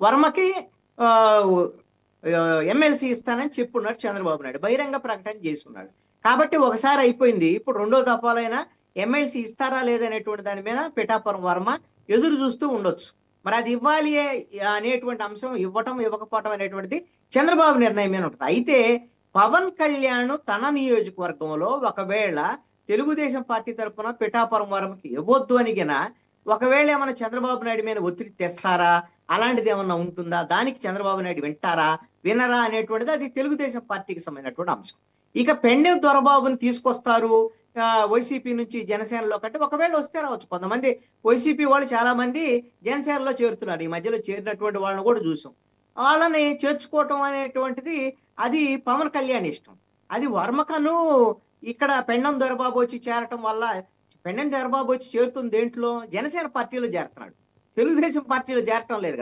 వర్మకి ఆ, ఎమ్మెల్సీ ఇస్తానని చెప్పున్నాడు చంద్రబాబు నాయుడు, బహిరంగ ప్రకటన చేసుకున్నాడు. కాబట్టి ఒకసారి అయిపోయింది. ఇప్పుడు రెండో దఫాలైనా ఎమ్మెల్సీ ఇస్తారా లేదనేటువంటి దాని మీద పిఠాపురం వర్మ ఎదురు చూస్తూ ఉండొచ్చు. మరి అది ఇవ్వాలి అనేటువంటి అంశం, ఇవ్వటం ఇవ్వకపోవటం అనేటువంటిది చంద్రబాబు నిర్ణయం మీద ఉంటుంది. అయితే పవన్ కళ్యాణ్ తన నియోజకవర్గంలో ఒకవేళ తెలుగుదేశం పార్టీ తరఫున పిఠాపురం వర్మకి ఇవ్వద్దు అని గిన ఒకవేళ ఏమైనా చంద్రబాబు నాయుడు మీద ఒత్తిడి తెస్తారా, అలాంటిది ఏమన్నా ఉంటుందా, దానికి చంద్రబాబు నాయుడు వింటారా వినరా అనేటువంటిది అది తెలుగుదేశం పార్టీకి సంబంధించినటువంటి అంశం. ఇక పెండెం దొరబాబుని తీసుకొస్తారు వైసీపీ నుంచి జనసేనలో కంటే, ఒకవేళ వస్తే రావచ్చు. కొంతమంది వైసీపీ వాళ్ళు చాలా మంది జనసేనలో చేరుతున్నారు, ఈ మధ్యలో చేరినటువంటి వాళ్ళని కూడా చూసాం. వాళ్ళని చేర్చుకోవటం అనేటువంటిది అది పవన్ కళ్యాణ్ ఇష్టం. అది వర్మకను ఇక్కడ పెండం దొరబాబు వచ్చి చేరటం వల్ల, పెండం దొరబాబు వచ్చి చేరుతుంది దేంట్లో, జనసేన పార్టీలో చేరుతున్నాడు, తెలుగుదేశం పార్టీలో చేరటం లేదు కదా.